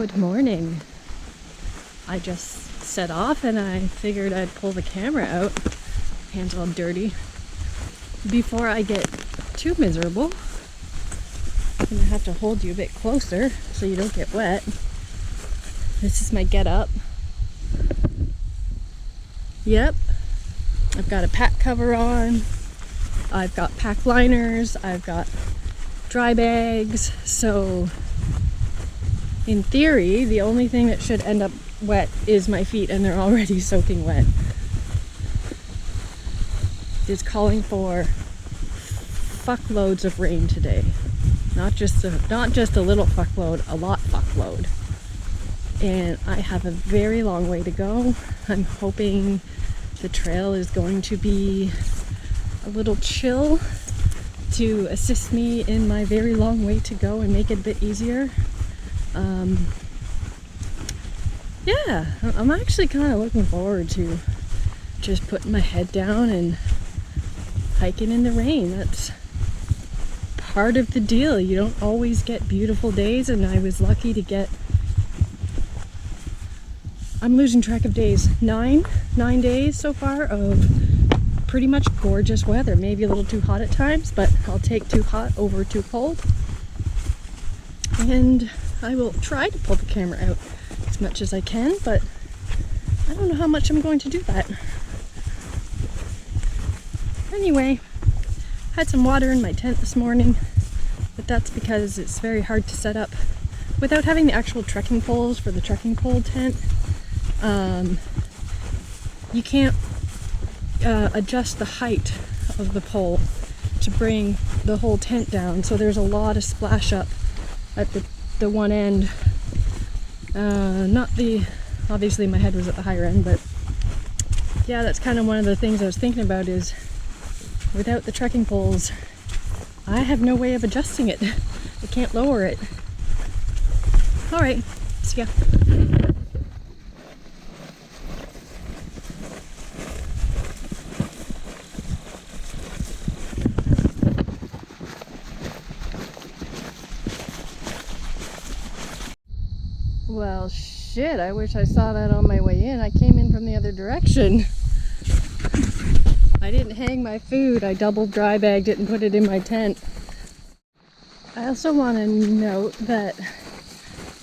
Good morning. I just set off and I figured I'd pull the camera out, hands all dirty, before I get too miserable. I'm gonna have to hold you a bit closer so you don't get wet. This is my get up. Yep, I've got a pack cover on, I've got pack liners, I've got dry bags, so in theory, the only thing that should end up wet is my feet, and they're already soaking wet. It's calling for fuckloads of rain today. Not just a little fuckload, a lot fuckload. And I have a very long way to go. I'm hoping the trail is going to be a little chill to assist me in my very long way to go and make it a bit easier. Yeah, I'm actually kind of looking forward to just putting my head down and hiking in the rain. That's part of the deal. You don't always get beautiful days, and I was lucky to get, I'm losing track of days, nine days so far of pretty much gorgeous weather. Maybe a little too hot at times, but I'll take too hot over too cold. And I will try to pull the camera out as much as I can, but I don't know how much I'm going to do that. Anyway, had some water in my tent this morning, but that's because it's very hard to set up without having the actual trekking poles for the trekking pole tent. You can't adjust the height of the pole to bring the whole tent down, so there's a lot of splash up at the one end. Obviously my head was at the higher end, but yeah, that's kind of one of the things I was thinking about is without the trekking poles, I have no way of adjusting it. I can't lower it. All right, see ya. Well, shit, I wish I saw that on my way in. I came in from the other direction. I didn't hang my food. I double dry bagged it and put it in my tent. I also want to note that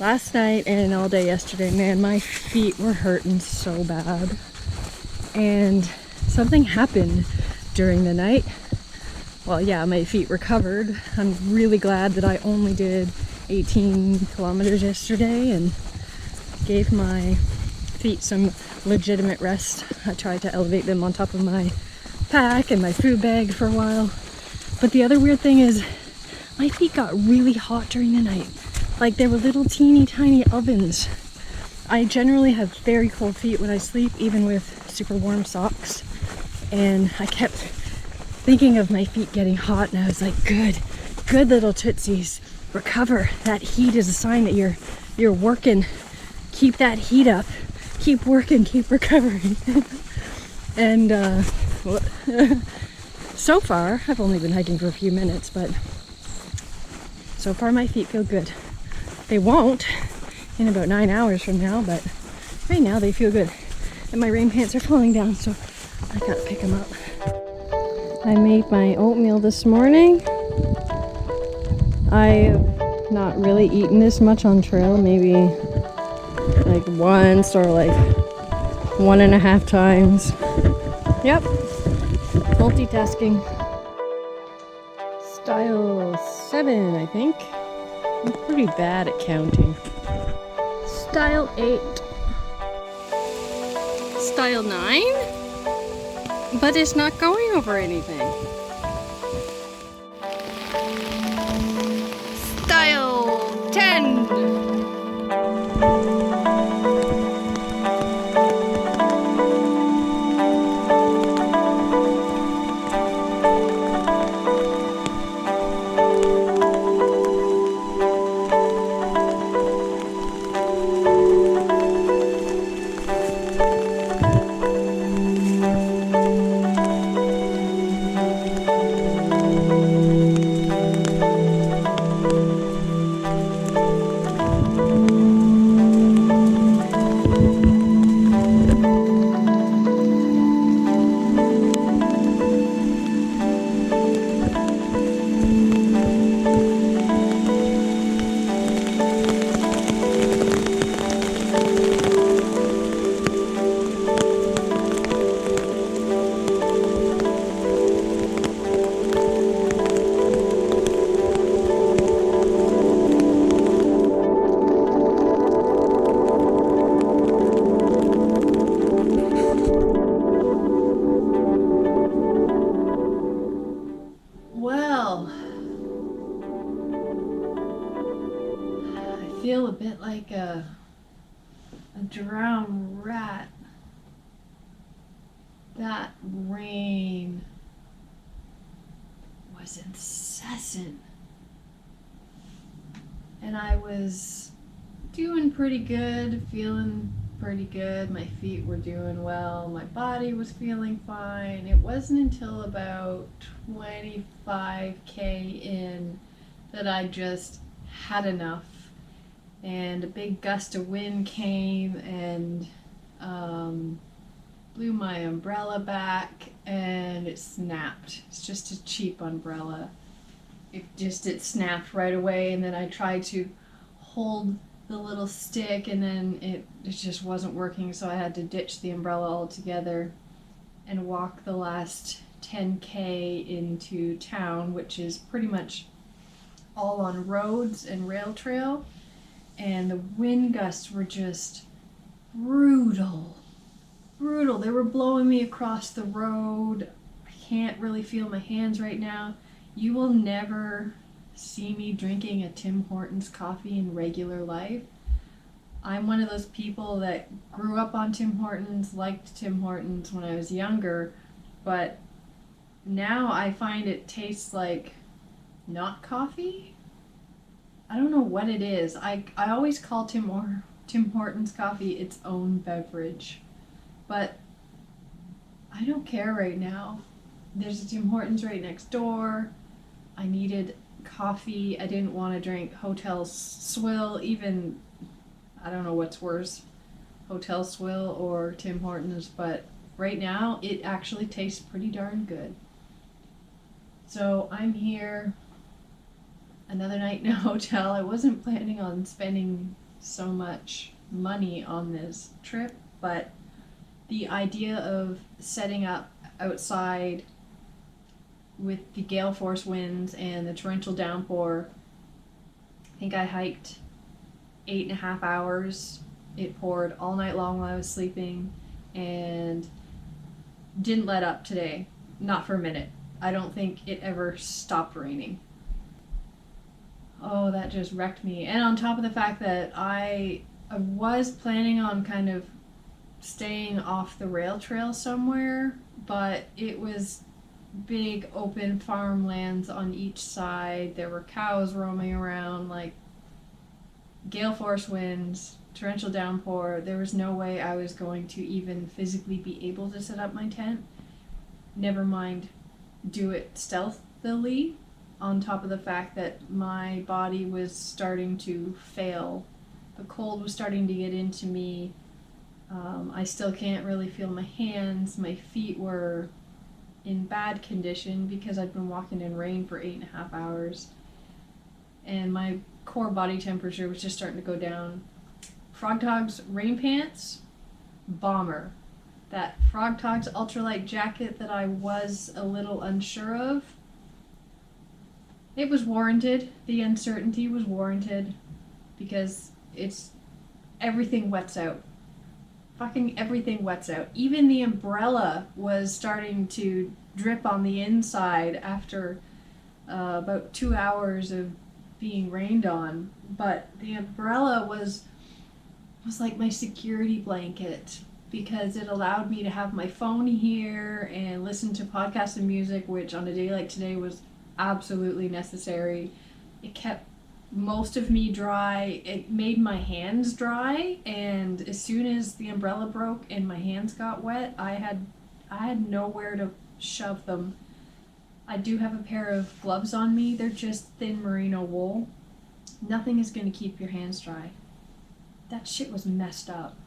last night and all day yesterday, man, my feet were hurting so bad. And something happened during the night. Well, yeah, my feet recovered. I'm really glad that I only did 18 kilometers yesterday and gave my feet some legitimate rest. I tried to elevate them on top of my pack and my food bag for a while. But the other weird thing is my feet got really hot during the night. Like they were little teeny tiny ovens. I generally have very cold feet when I sleep, even with super warm socks. And I kept thinking of my feet getting hot, and I was like, good little tootsies. Recover. That heat is a sign that you're working. Keep that heat up. Keep working. Keep recovering. And so far, I've only been hiking for a few minutes, but so far my feet feel good. They won't in about 9 hours from now, but right now they feel good. And my rain pants are falling down, so I gotta pick them up. I made my oatmeal this morning. I have not really eaten this much on trail, maybe like once or like 1.5 times. Yep, multitasking. Style 7, I think. I'm pretty bad at counting. Style 8. Style 9? But it's not going over anything. Style 10. bit like a drowned rat. That rain was incessant. And I was doing pretty good, feeling pretty good. My feet were doing well. My body was feeling fine. It wasn't until about 25K in that I just had enough. And a big gust of wind came and blew my umbrella back, and it snapped. It's just a cheap umbrella. It snapped right away, and then I tried to hold the little stick, and then it just wasn't working, so I had to ditch the umbrella altogether and walk the last 10K into town, which is pretty much all on roads and rail trail. And the wind gusts were just brutal. They were blowing me across the road. I can't really feel my hands right now. You will never see me drinking a Tim Hortons coffee in regular life. I'm one of those people that grew up on Tim Hortons, liked Tim Hortons when I was younger, but now I find it tastes like not coffee. I don't know what it is. I always call Tim Hortons coffee its own beverage, but I don't care right now. There's a Tim Hortons right next door. I needed coffee. I didn't want to drink Hotel Swill, even, I don't know what's worse, Hotel Swill or Tim Hortons, but right now it actually tastes pretty darn good. So I'm here, another night in a hotel. I wasn't planning on spending so much money on this trip, but the idea of setting up outside with the gale force winds and the torrential downpour, I think I hiked 8.5 hours. It poured all night long while I was sleeping and didn't let up today, not for a minute. I don't think it ever stopped raining. Oh, that just wrecked me. And on top of the fact that I was planning on kind of staying off the rail trail somewhere, but it was big open farmlands on each side. There were cows roaming around, like gale force winds, torrential downpour. There was no way I was going to even physically be able to set up my tent. Never mind do it stealthily, on top of the fact that my body was starting to fail. The cold was starting to get into me. I still can't really feel my hands. My feet were in bad condition because I'd been walking in rain for 8.5 hours. And my core body temperature was just starting to go down. Frog Tog's rain pants, bomber. That Frog Tog's ultralight jacket that I was a little unsure of, it was warranted. The uncertainty was warranted because everything wets out. Fucking everything wets out. Even the umbrella was starting to drip on the inside after about 2 hours of being rained on. But the umbrella was like my security blanket because it allowed me to have my phone here and listen to podcasts and music, which on a day like today was absolutely necessary. It kept most of me dry. It made my hands dry, and as soon as the umbrella broke and my hands got wet, I had nowhere to shove them. I do have a pair of gloves on me. They're just thin merino wool. Nothing is going to keep your hands dry. That shit was messed up.